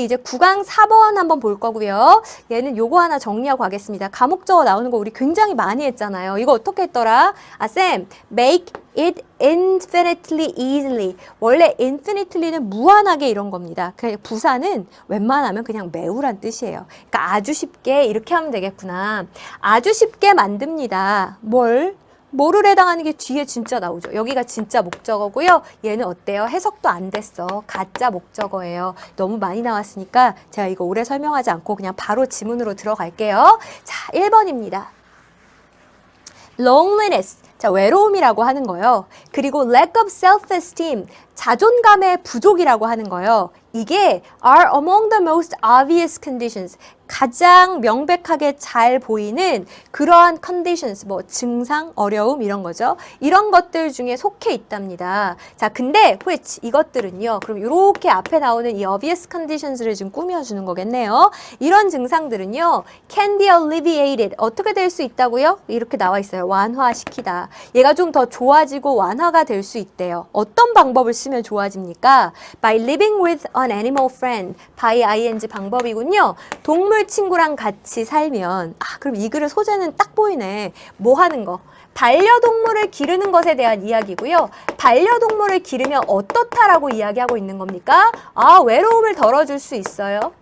우리 이제 9강 4번 한번 볼 거고요. 얘는 요거 하나 정리하고 가겠습니다. 과목적어 나오는 거 우리 굉장히 많이 했잖아요. 이거 어떻게 했더라? 아, 쌤, make it infinitely easily. 원래 infinitely는 무한하게 이런 겁니다. 그냥 부사는 웬만하면 그냥 매우란 뜻이에요. 그러니까 아주 쉽게 이렇게 하면 되겠구나. 아주 쉽게 만듭니다. 뭐를 해당하는 게 뒤에 진짜 나오죠. 여기가 진짜 목적어고요. 얘는 어때요? 해석도 안 됐어. 가짜 목적어예요. 너무 많이 나왔으니까 제가 이거 오래 설명하지 않고 그냥 바로 지문으로 들어갈게요. 자, 1번입니다. loneliness. 자, 외로움이라고 하는 거요. 그리고 lack of self-esteem. 자존감의 부족이라고 하는 거요. 이게 are among the most obvious conditions. 가장 명백하게 잘 보이는 그러한 conditions, 뭐 증상, 어려움 이런 거죠. 이런 것들 중에 속해 있답니다. 자, 근데 which 이것들은요. 그럼 이렇게 앞에 나오는 이 obvious conditions를 지금 꾸며주는 거겠네요. 이런 증상들은요. can be alleviated. 어떻게 될 수 있다고요? 이렇게 나와 있어요. 완화시키다. 얘가 좀 더 좋아지고 완화가 될 수 있대요. 어떤 방법을 쓰면 좋아집니까? By living with an animal friend. by ing 방법이군요. 동물 친구랑 같이 살면 그럼 이 글의 소재는 딱 보이네. 뭐 하는 거? 반려동물을 기르는 것에 대한 이야기고요. 반려동물을 기르면 어떻다라고 이야기하고 있는 겁니까? 외로움을 덜어줄 수 있어요.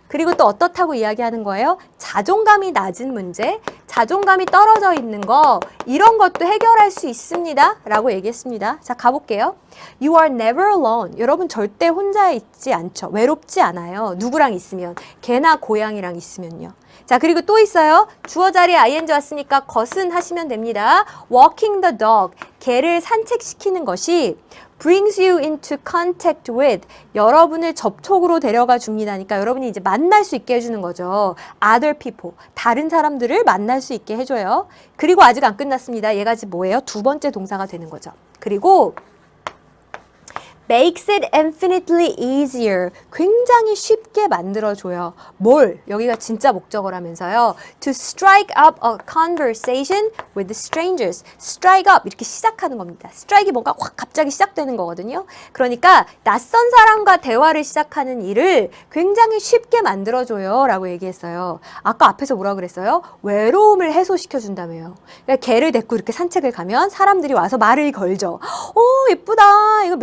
그리고 또 어떻다고 이야기하는 거예요? 자존감이 낮은 문제, 자존감이 떨어져 있는 거 이런 것도 해결할 수 있습니다. 라고 얘기했습니다. 자, 가볼게요. You are never alone. 여러분 절대 혼자 있지 않죠. 외롭지 않아요. 누구랑 있으면. 개나 고양이랑 있으면요. 자, 그리고 또 있어요. 주어 자리에 ing 왔으니까 것은 하시면 됩니다. Walking the dog. 개를 산책시키는 것이 brings you into contact with. 여러분을 접촉으로 데려가 줍니다니까 여러분이 이제 만날 수 있게 해주는 거죠. other people. 다른 사람들을 만날 수 있게 해줘요. 그리고 아직 안 끝났습니다. 얘가 지금 뭐예요? 두 번째 동사가 되는 거죠. 그리고 makes it infinitely easier. 굉장히 쉽게 만들어줘요. 뭘? 여기가 진짜 목적어라면서요. To strike up a conversation with strangers. strike up 이렇게 시작하는 겁니다. strike이 뭔가 확 갑자기 시작되는 거거든요. 그러니까 낯선 사람과 대화를 시작하는 일을 굉장히 쉽게 만들어줘요. 라고 얘기했어요. 아까 앞에서 뭐라 그랬어요? 외로움을 해소시켜준다며요. 그러니까 개를 데리고 이렇게 산책을 가면 사람들이 와서 말을 걸죠. 예쁘다. 이거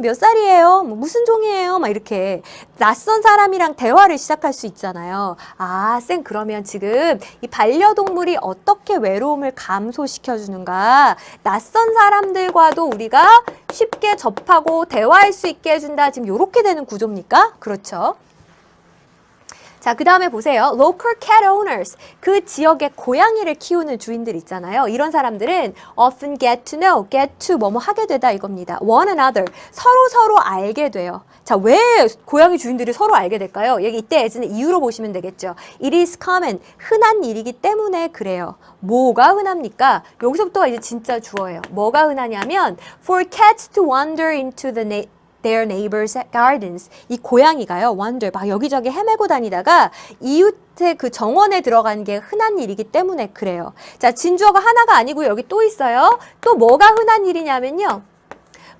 몇 살이에요? 뭐 무슨 종이에요? 막 이렇게 낯선 사람이랑 대화를 시작할 수 있잖아요. 쌤 그러면 지금 이 반려동물이 어떻게 외로움을 감소시켜주는가? 낯선 사람들과도 우리가 쉽게 접하고 대화할 수 있게 해준다. 지금 이렇게 되는 구조입니까? 그렇죠. 자, 그 다음에 보세요. Local cat owners. 그 지역의 고양이를 키우는 주인들 있잖아요. 이런 사람들은 often get to know, get to 뭐뭐 하게 되다 이겁니다. one another. 서로 알게 돼요. 자, 왜 고양이 주인들이 서로 알게 될까요? 여기 이때 as는 이유로 보시면 되겠죠. It is common. 흔한 일이기 때문에 그래요. 뭐가 흔합니까? 여기서부터가 이제 진짜 주어예요. 뭐가 흔하냐면 for cats to wander into their neighbors' gardens. 이 고양이가요, wander, 막 여기저기 헤매고 다니다가 이웃의 그 정원에 들어가는 게 흔한 일이기 때문에 그래요. 자, 진주어가 하나가 아니고요. 여기 또 있어요. 또 뭐가 흔한 일이냐면요.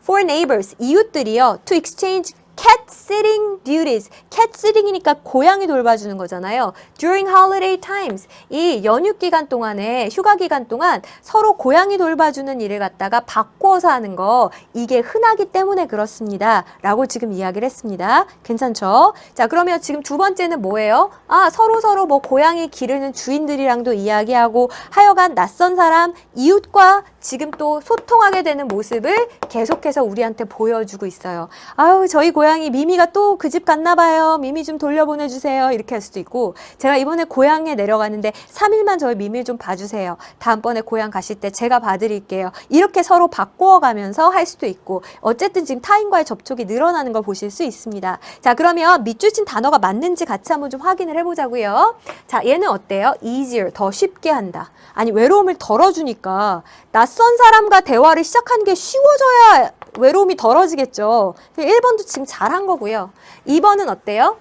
For neighbors, 이웃들이요. To exchange cat sitting duties. cat sitting이니까 고양이 돌봐주는 거잖아요. During holiday times. 이 연휴 기간 동안에 휴가 기간 동안 서로 고양이 돌봐주는 일을 갖다가 바꿔서 하는 거 이게 흔하기 때문에 그렇습니다. 라고 지금 이야기를 했습니다. 괜찮죠? 자, 그러면 지금 두 번째는 뭐예요? 서로 뭐 고양이 기르는 주인들이랑도 이야기하고 하여간 낯선 사람, 이웃과 지금 또 소통하게 되는 모습을 계속해서 우리한테 보여주고 있어요. 저희 고양이 미미가 또 그 집 갔나 봐요. 미미 좀 돌려보내주세요. 이렇게 할 수도 있고 제가 이번에 고향에 내려가는데 3일만 저희 미미 좀 봐주세요. 다음번에 고향 가실 때 제가 봐드릴게요. 이렇게 서로 바꾸어가면서 할 수도 있고 어쨌든 지금 타인과의 접촉이 늘어나는 걸 보실 수 있습니다. 자, 그러면 밑줄 친 단어가 맞는지 같이 한번 좀 확인을 해보자고요. 자, 얘는 어때요? easier, 더 쉽게 한다. 아니, 외로움을 덜어주니까 낯선 사람과 대화를 시작하는 게 쉬워져야 외로움이 덜어지겠죠. 1번도 지금 잘한 거고요. 2번은 어때요?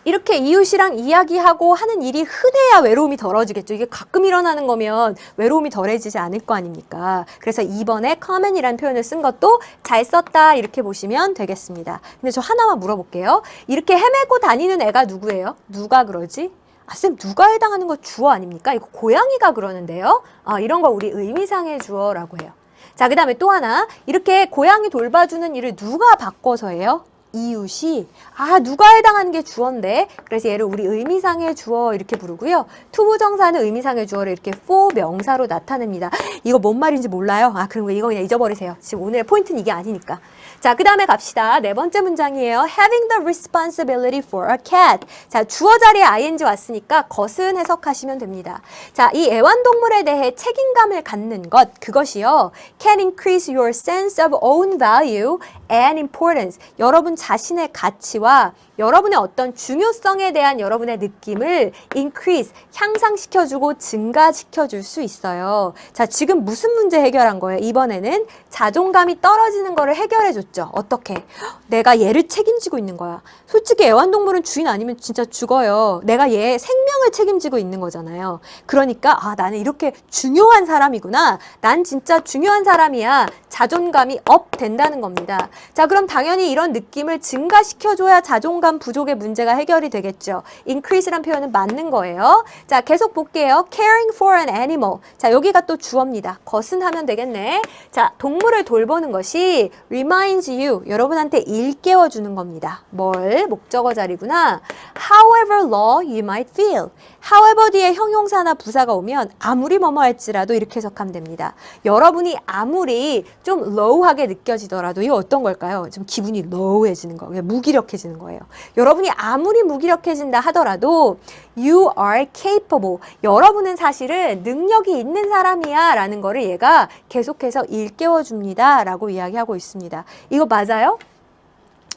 이렇게 이웃이랑 이야기하고 하는 일이 흔해야 외로움이 덜어지겠죠. 이게 가끔 일어나는 거면 외로움이 덜해지지 않을 거 아닙니까? 그래서 2번에 common이라는 표현을 쓴 것도 잘 썼다 이렇게 보시면 되겠습니다. 근데 저 하나만 물어볼게요. 이렇게 헤매고 다니는 애가 누구예요? 누가 그러지? 아, 쌤, 누가 해당하는 거 주어 아닙니까? 이거 고양이가 그러는데요. 아, 이런 거 우리 의미상의 주어라고 해요. 자, 그 다음에 또 하나. 이렇게 고양이 돌봐주는 일을 누가 바꿔서 해요? 이웃이. 아, 누가 해당하는 게 주어인데. 그래서 얘를 우리 의미상의 주어 이렇게 부르고요. 투부정사는 의미상의 주어를 이렇게 for 명사로 나타냅니다. 이거 뭔 말인지 몰라요? 아, 그럼 이거 그냥 잊어버리세요. 지금 오늘의 포인트는 이게 아니니까. 자, 그 다음에 갑시다. 네 번째 문장이에요. Having the responsibility for a cat. 자, 주어 자리에 ing 왔으니까 것은 해석하시면 됩니다. 자, 이 애완동물에 대해 책임감을 갖는 것, 그것이요. Can increase your sense of own value and importance. 여러분 자신의 가치와 여러분의 어떤 중요성에 대한 여러분의 느낌을 increase, 향상시켜주고 증가시켜줄 수 있어요. 자, 지금 무슨 문제 해결한 거예요? 이번에는 자존감이 떨어지는 거를 해결해줬죠. 어떻게? 내가 얘를 책임지고 있는 거야. 솔직히 애완동물은 주인 아니면 진짜 죽어요. 내가 얘 생명을 책임지고 있는 거잖아요. 그러니까 아, 나는 이렇게 중요한 사람이구나. 난 진짜 중요한 사람이야. 자존감이 업 된다는 겁니다. 자, 그럼 당연히 이런 느낌을 증가시켜줘야 자존감 부족의 문제가 해결이 되겠죠. increase란 표현은 맞는 거예요. 자, 계속 볼게요. caring for an animal. 자, 여기가 또 주어입니다. 것은 하면 되겠네. 자, 동물을 돌보는 것이 reminds you. 여러분한테 일깨워주는 겁니다. 뭘? 목적어 자리구나. However low you might feel. however 뒤에 형용사나 부사가 오면 아무리 뭐뭐 할지라도 이렇게 해석하면 됩니다. 여러분이 아무리 좀 low하게 느껴지더라도 이거 어떤 걸까요? 좀 기분이 low해지는 거, 무기력해지는 거예요. 여러분이 아무리 무기력해진다 하더라도 you are capable. 여러분은 사실은 능력이 있는 사람이야 라는 거를 얘가 계속해서 일깨워줍니다 라고 이야기하고 있습니다. 이거 맞아요?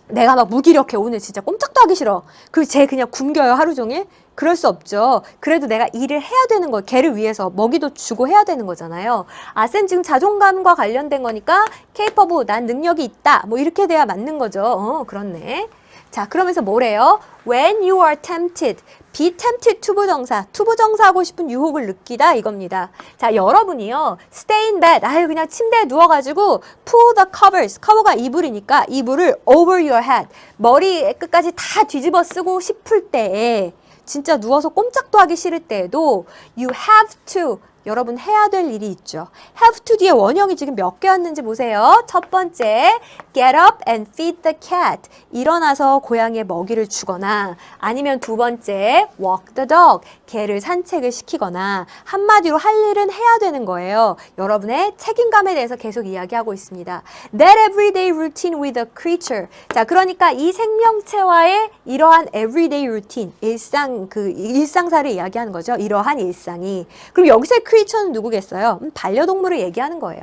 내가 막 무기력해. 오늘 진짜 꼼짝도 하기 싫어. 그리고 쟤 그냥 굶겨요 하루 종일? 그럴 수 없죠. 그래도 내가 일을 해야 되는 거예요. 걔를 위해서 먹이도 주고 해야 되는 거잖아요. 아, 쌤 지금 자존감과 관련된 거니까 capable, 난 능력이 있다. 뭐 이렇게 돼야 맞는 거죠. 그렇네. 자, 그러면서 뭐래요? When you are tempted. be tempted 투부정사. 투부정사 하고 싶은 유혹을 느끼다 이겁니다. 자, 여러분이요. stay in bed. 아유, 그냥 침대에 누워가지고 pull the covers. 커버가 이불이니까 이불을 over your head. 머리 끝까지 다 뒤집어 쓰고 싶을 때에 진짜 누워서 꼼짝도 하기 싫을 때에도 you have to. 여러분 해야 될 일이 있죠. have to 뒤에 원형이 지금 몇 개 왔는지 보세요. 첫 번째, get up and feed the cat. 일어나서 고양이의 먹이를 주거나 아니면 두 번째, walk the dog. 개를 산책을 시키거나 한마디로 할 일은 해야 되는 거예요. 여러분의 책임감에 대해서 계속 이야기하고 있습니다. That everyday routine with a creature. 자, 그러니까 이 생명체와의 이러한 everyday routine, 일상사를 이야기하는 거죠. 이러한 일상이. 그럼 여기서의 creature는 누구겠어요? 반려동물을 얘기하는 거예요.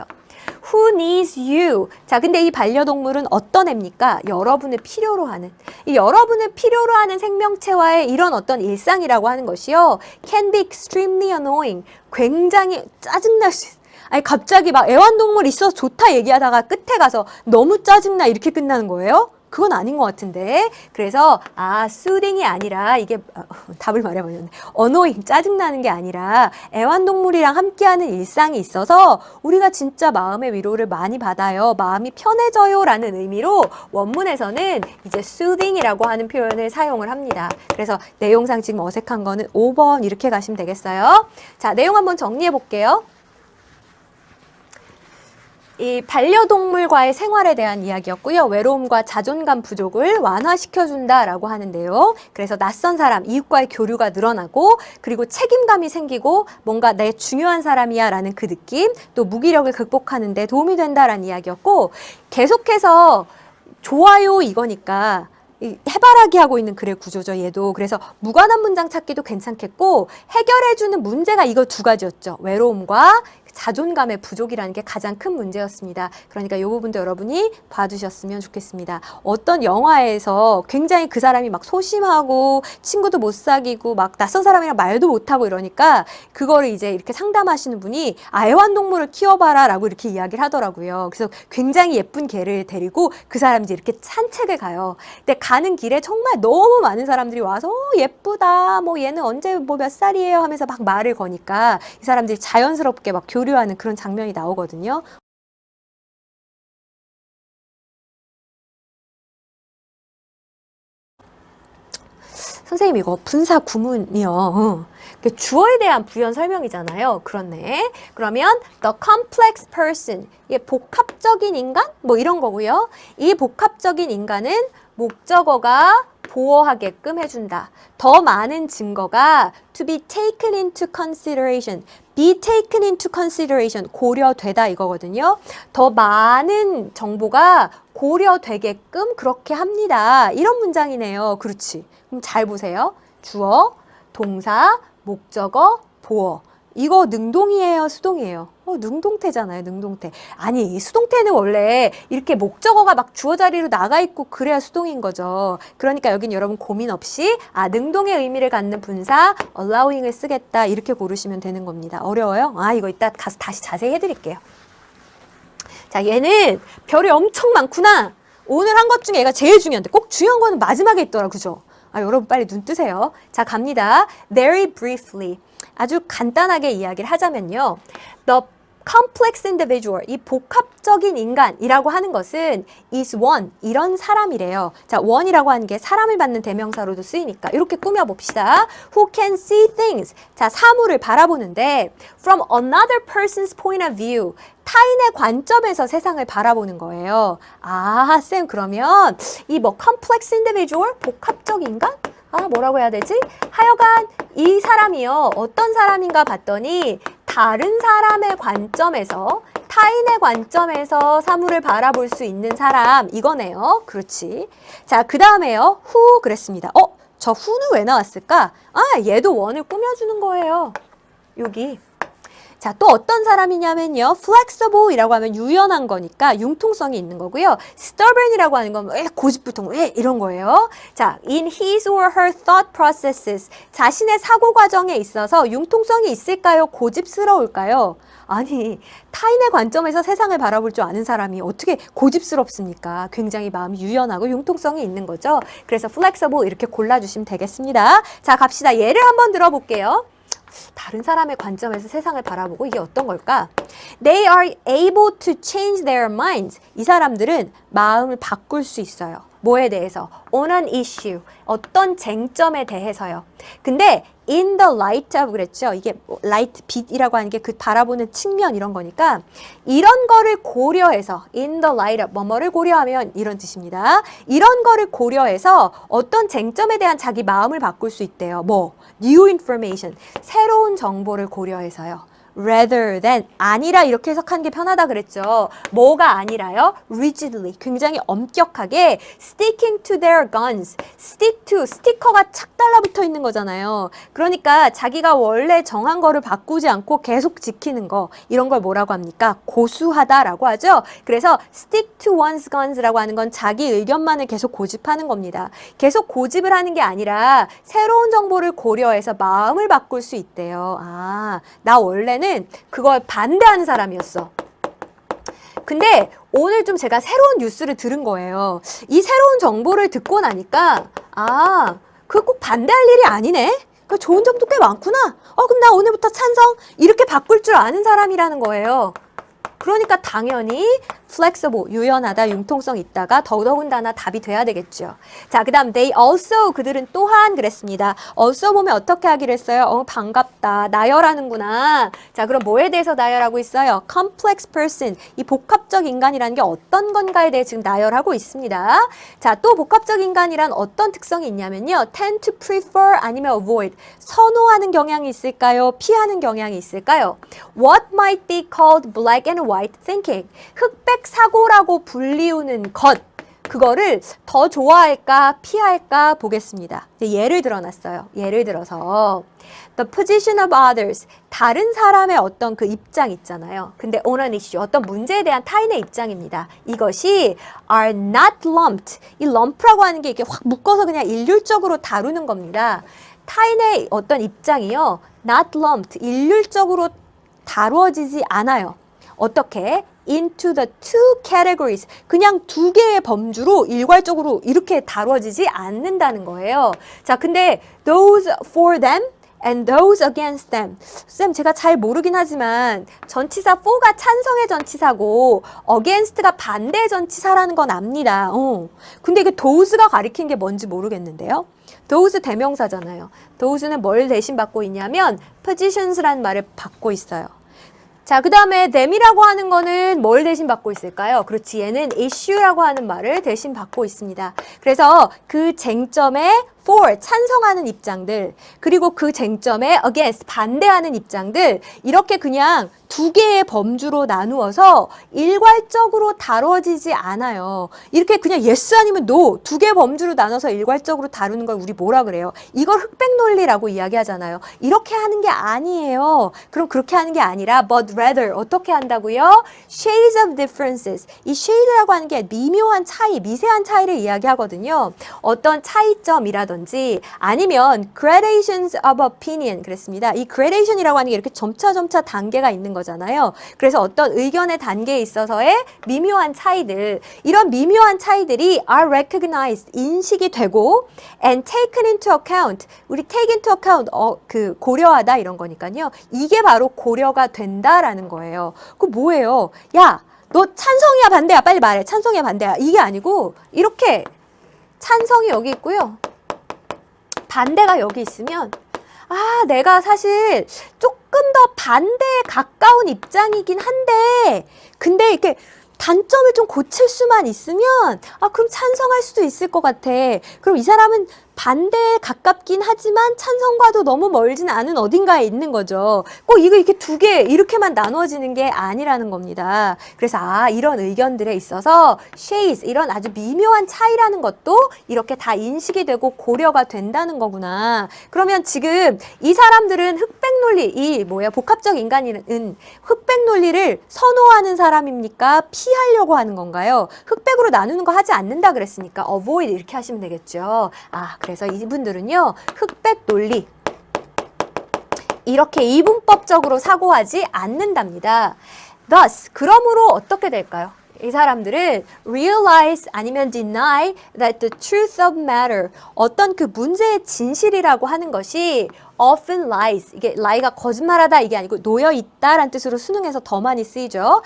Who needs you? 자, 근데 이 반려동물은 어떤 애입니까? 여러분을 필요로 하는. 이 여러분을 필요로 하는 생명체와의 이런 어떤 일상이라고 하는 것이요. Can be extremely annoying. 굉장히 짜증날 수 있어요. 아니, 갑자기 막 애완동물 있어서 좋다 얘기하다가 끝에 가서 너무 짜증나 이렇게 끝나는 거예요? 그건 아닌 것 같은데. 그래서 soothing이 아니라 이게 답을 말해버렸네. annoying, 짜증나는 게 아니라 애완동물이랑 함께하는 일상이 있어서 우리가 진짜 마음의 위로를 많이 받아요. 마음이 편해져요 라는 의미로 원문에서는 이제 soothing이라고 하는 표현을 사용을 합니다. 그래서 내용상 지금 어색한 거는 5번 이렇게 가시면 되겠어요. 자, 내용 한번 정리해 볼게요. 이 반려동물과의 생활에 대한 이야기였고요. 외로움과 자존감 부족을 완화시켜준다라고 하는데요. 그래서 낯선 사람, 이웃과의 교류가 늘어나고 그리고 책임감이 생기고 뭔가 내 중요한 사람이야 라는 그 느낌, 또 무기력을 극복하는 데 도움이 된다라는 이야기였고 계속해서 좋아요 이거니까 해바라기 하고 있는 글의 구조죠, 얘도. 그래서 무관한 문장 찾기도 괜찮겠고 해결해주는 문제가 이거 두 가지였죠. 외로움과 자존감의 부족이라는 게 가장 큰 문제였습니다. 그러니까 이 부분도 여러분이 봐주셨으면 좋겠습니다. 어떤 영화에서 굉장히 그 사람이 막 소심하고 친구도 못 사귀고 막 낯선 사람이랑 말도 못하고 이러니까 그거를 이제 이렇게 상담하시는 분이 애완동물을 키워봐라 라고 이렇게 이야기를 하더라고요. 그래서 굉장히 예쁜 개를 데리고 그 사람이 이제 이렇게 산책을 가요. 근데 가는 길에 정말 너무 많은 사람들이 와서 예쁘다 뭐 얘는 언제 뭐 몇 살이에요 하면서 막 말을 거니까 이 사람들이 자연스럽게 막 교류하는 그런 장면이 나오거든요. 선생님 이거 분사 구문이요. 주어에 대한 부연 설명이잖아요. 그렇네. 그러면 the complex person, 이게 복합적인 인간? 뭐 이런 거고요. 이 복합적인 인간은 목적어가 보호하게끔 해준다. 더 많은 증거가 to be taken into consideration, be taken into consideration, 고려되다 이거거든요. 더 많은 정보가 고려되게끔 그렇게 합니다. 이런 문장이네요. 그렇지. 그럼 잘 보세요. 주어, 동사, 목적어, 보어. 이거 능동이에요, 수동이에요? 능동태잖아요, 능동태. 아니, 수동태는 원래 이렇게 목적어가 막 주어 자리로 나가 있고 그래야 수동인 거죠. 그러니까 여긴 여러분 고민 없이 능동의 의미를 갖는 분사 allowing을 쓰겠다 이렇게 고르시면 되는 겁니다. 어려워요? 이거 이따 가서 다시 자세히 해드릴게요. 자, 얘는 별이 엄청 많구나. 오늘 한 것 중에 얘가 제일 중요한데 꼭 중요한 거는 마지막에 있더라, 그죠? 여러분 빨리 눈 뜨세요. 자, 갑니다. Very briefly. 아주 간단하게 이야기를 하자면요. The complex individual, 이 복합적인 인간이라고 하는 것은 is one, 이런 사람이래요. 자, one이라고 하는 게 사람을 받는 대명사로도 쓰이니까 이렇게 꾸며봅시다. Who can see things. 자, 사물을 바라보는데 from another person's point of view, 타인의 관점에서 세상을 바라보는 거예요. 쌤, 그러면 이 complex individual, 복합적 인간? 뭐라고 해야 되지? 하여간 이 사람이요. 어떤 사람인가 봤더니 다른 사람의 관점에서, 타인의 관점에서 사물을 바라볼 수 있는 사람, 이거네요. 그렇지. 자, 그 다음에요. who 그랬습니다. 저 who는 왜 나왔을까? 얘도 원을 꾸며주는 거예요. 여기. 자, 또 어떤 사람이냐면요. flexible이라고 하면 유연한 거니까 융통성이 있는 거고요. stubborn이라고 하는 건 왜 고집불통 왜 이런 거예요. 자, in his or her thought processes, 자신의 사고 과정에 있어서 융통성이 있을까요? 고집스러울까요? 아니, 타인의 관점에서 세상을 바라볼 줄 아는 사람이 어떻게 고집스럽습니까? 굉장히 마음이 유연하고 융통성이 있는 거죠. 그래서 flexible 이렇게 골라주시면 되겠습니다. 자, 갑시다. 예를 한번 들어볼게요. 다른 사람의 관점에서 세상을 바라보고 이게 어떤 걸까? They are able to change their minds. 이 사람들은 마음을 바꿀 수 있어요. 뭐에 대해서? On an issue. 어떤 쟁점에 대해서요. 근데 in the light of 그랬죠. 이게 light, 빛이라고 하는 게 그 바라보는 측면 이런 거니까 이런 거를 고려해서 in the light of 뭐뭐를 고려하면 이런 뜻입니다. 이런 거를 고려해서 어떤 쟁점에 대한 자기 마음을 바꿀 수 있대요. new information. 새로운 정보를 고려해서요. rather than, 아니라 이렇게 해석하는 게 편하다 그랬죠. 뭐가 아니라요? rigidly, 굉장히 엄격하게 sticking to their guns. stick to, 스티커가 착 달라붙어 있는 거잖아요. 그러니까 자기가 원래 정한 거를 바꾸지 않고 계속 지키는 거, 이런 걸 뭐라고 합니까? 고수하다라고 하죠. 그래서 stick to one's guns라고 하는 건 자기 의견만을 계속 고집하는 겁니다. 계속 고집을 하는 게 아니라 새로운 정보를 고려해서 마음을 바꿀 수 있대요. 나 원래는 그걸 반대하는 사람이었어. 근데 오늘 좀 제가 새로운 뉴스를 들은 거예요. 이 새로운 정보를 듣고 나니까 그거 꼭 반대할 일이 아니네. 그 좋은 점도 꽤 많구나. 그럼 나 오늘부터 찬성. 이렇게 바꿀 줄 아는 사람이라는 거예요. 그러니까 당연히 flexible, 유연하다, 융통성 있다가 더더군다나 답이 돼야 되겠죠. 자, 그 다음 they also, 그들은 또한 그랬습니다. also 보면 어떻게 하기로 했어요? 반갑다, 나열하는구나. 자, 그럼 뭐에 대해서 나열하고 있어요? complex person, 이 복합적 인간이라는 게 어떤 건가에 대해 지금 나열하고 있습니다. 자, 또 복합적 인간이란 어떤 특성이 있냐면요. tend to prefer 아니면 avoid, 선호하는 경향이 있을까요? 피하는 경향이 있을까요? What might be called black and white thinking, 흑백 사고라고 불리우는 것, 그거를 더 좋아할까 피할까 보겠습니다. 예를 들어놨어요. 예를 들어서 the position of others, 다른 사람의 어떤 그 입장 있잖아요. 근데 on an issue, 어떤 문제에 대한 타인의 입장입니다. 이것이 are not lumped. 이 lump라고 하는 게 이렇게 확 묶어서 그냥 일률적으로 다루는 겁니다. 타인의 어떤 입장이요, not lumped, 일률적으로 다루어지지 않아요. 어떻게? into the two categories. 그냥 두 개의 범주로 일괄적으로 이렇게 다루어지지 않는다는 거예요. 자, 근데 those for them and those against them. 쌤, 제가 잘 모르긴 하지만 전치사 for가 찬성의 전치사고 against가 반대의 전치사라는 건 압니다. 근데 이게 those가 가리킨 게 뭔지 모르겠는데요. those 대명사잖아요. those는 뭘 대신 받고 있냐면 positions라는 말을 받고 있어요. 자, 그 다음에 them이라고 하는 거는 뭘 대신 받고 있을까요? 그렇지, 얘는 issue라고 하는 말을 대신 받고 있습니다. 그래서 그 쟁점에 for, 찬성하는 입장들, 그리고 그 쟁점에 against, 반대하는 입장들, 이렇게 그냥 두 개의 범주로 나누어서 일괄적으로 다뤄지지 않아요. 이렇게 그냥 yes 아니면 no, 두 개의 범주로 나눠서 일괄적으로 다루는 걸 우리 뭐라 그래요? 이걸 흑백 논리라고 이야기하잖아요. 이렇게 하는 게 아니에요. 그럼 그렇게 하는 게 아니라 but rather 어떻게 한다고요? Shades of differences. 이 shade라고 하는 게 미묘한 차이, 미세한 차이를 이야기하거든요. 어떤 차이점이라든지 아니면 gradations of opinion 그랬습니다. 이 gradation이라고 하는 게 이렇게 점차 단계가 있는 거잖아요. 그래서 어떤 의견의 단계에 있어서의 미묘한 차이들, 이런 미묘한 차이들이 are recognized, 인식이 되고 and taken into account, 우리 take into account, 그 고려하다 이런 거니까요. 이게 바로 고려가 된다라는 거예요. 그 뭐예요? 야, 너 찬성이야 반대야? 빨리 말해. 찬성이야 반대야? 이게 아니고 이렇게 찬성이 여기 있고요. 반대가 여기 있으면 내가 사실 조금 더 반대에 가까운 입장이긴 한데 근데 이렇게 단점을 좀 고칠 수만 있으면 그럼 찬성할 수도 있을 것 같아. 그럼 이 사람은 반대에 가깝긴 하지만 찬성과도 너무 멀진 않은 어딘가에 있는 거죠. 꼭 이거 이렇게 두 개 이렇게만 나누어지는 게 아니라는 겁니다. 그래서 이런 의견들에 있어서 shades, 이런 아주 미묘한 차이라는 것도 이렇게 다 인식이 되고 고려가 된다는 거구나. 그러면 지금 이 사람들은 흑백 논리, 복합적 인간은 흑백 논리를 선호하는 사람입니까? 피하려고 하는 건가요? 흑백으로 나누는 거 하지 않는다 그랬으니까 avoid 이렇게 하시면 되겠죠. 그래서 이분들은요, 흑백 논리, 이렇게 이분법적으로 사고하지 않는답니다. Thus, 그러므로 어떻게 될까요? 이 사람들은 realize 아니면 deny that the truth of matter, 어떤 그 문제의 진실이라고 하는 것이 often lies, 이게 lie가 거짓말하다 이게 아니고 놓여있다라는 뜻으로 수능에서 더 많이 쓰이죠.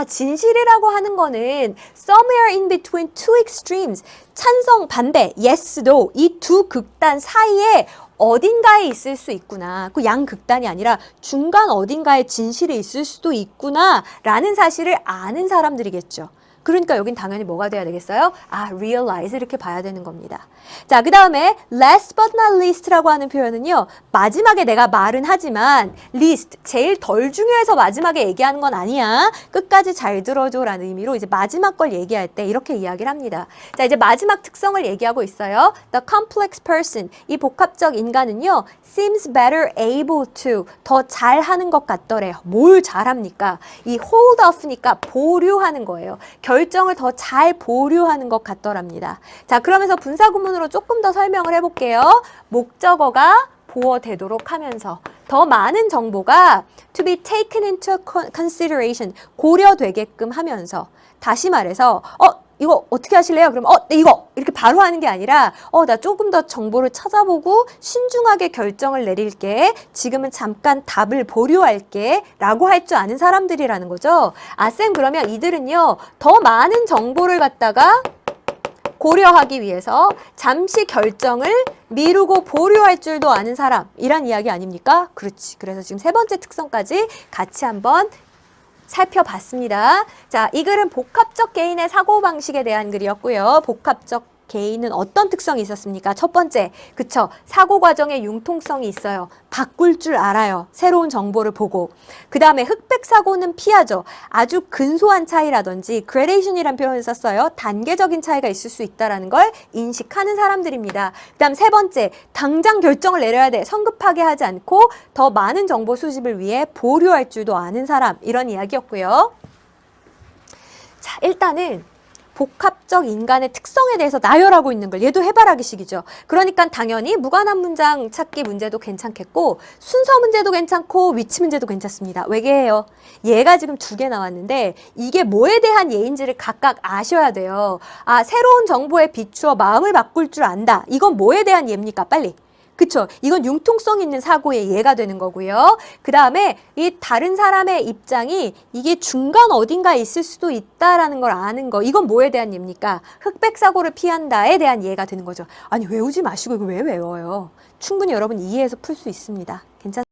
진실이라고 하는 거는 somewhere in between two extremes, 찬성, 반대, yes, no, 이 두 극단 사이에 어딘가에 있을 수 있구나. 그 양극단이 아니라 중간 어딘가에 진실이 있을 수도 있구나 라는 사실을 아는 사람들이겠죠. 그러니까 여긴 당연히 뭐가 돼야 되겠어요? realize 이렇게 봐야 되는 겁니다. 자, 그 다음에 last but not least라고 하는 표현은요. 마지막에 내가 말은 하지만 least, 제일 덜 중요해서 마지막에 얘기하는 건 아니야. 끝까지 잘 들어줘 라는 의미로 이제 마지막 걸 얘기할 때 이렇게 이야기를 합니다. 자, 이제 마지막 특성을 얘기하고 있어요. The complex person, 이 복합적 인간은요. seems better able to, 더 잘하는 것 같더래요. 뭘 잘합니까? 이 hold off니까 보류하는 거예요. 결정을 더 잘 보류하는 것 같더랍니다. 자, 그러면서 분사구문으로 조금 더 설명을 해볼게요. 목적어가 보어되도록 하면서 더 많은 정보가 to be taken into consideration, 고려되게끔 하면서, 다시 말해서 이거 어떻게 하실래요? 그럼 네, 이거 이렇게 바로 하는 게 아니라 나 조금 더 정보를 찾아보고 신중하게 결정을 내릴게. 지금은 잠깐 답을 보류할게 라고 할 줄 아는 사람들이라는 거죠. 쌤, 그러면 이들은요 더 많은 정보를 갖다가 고려하기 위해서 잠시 결정을 미루고 보류할 줄도 아는 사람이란 이야기 아닙니까? 그렇지. 그래서 지금 세 번째 특성까지 같이 한번 살펴봤습니다. 자, 이 글은 복합적 개인의 사고방식에 대한 글이었고요. 복합적 개인은 어떤 특성이 있었습니까? 첫 번째, 그쵸. 사고 과정에 융통성이 있어요. 바꿀 줄 알아요. 새로운 정보를 보고. 그 다음에 흑백 사고는 피하죠. 아주 근소한 차이라든지 gradation이라는 표현을 썼어요. 단계적인 차이가 있을 수 있다는 걸 인식하는 사람들입니다. 그 다음 세 번째, 당장 결정을 내려야 돼. 성급하게 하지 않고 더 많은 정보 수집을 위해 보류할 줄도 아는 사람. 이런 이야기였고요. 자, 일단은 복합적 인간의 특성에 대해서 나열하고 있는 걸 얘도 해바라기식이죠. 그러니까 당연히 무관한 문장 찾기 문제도 괜찮겠고 순서 문제도 괜찮고 위치 문제도 괜찮습니다. 외계예요. 얘가 지금 2개 나왔는데 이게 뭐에 대한 예인지를 각각 아셔야 돼요. 아, 새로운 정보에 비추어 마음을 바꿀 줄 안다. 이건 뭐에 대한 예입니까? 빨리. 그쵸? 이건 융통성 있는 사고의 예가 되는 거고요. 그 다음에 이 다른 사람의 입장이 이게 중간 어딘가에 있을 수도 있다라는 걸 아는 거. 이건 뭐에 대한 예입니까? 흑백 사고를 피한다에 대한 예가 되는 거죠. 아니 외우지 마시고 이거 왜 외워요? 충분히 여러분 이해해서 풀 수 있습니다. 괜찮습니까?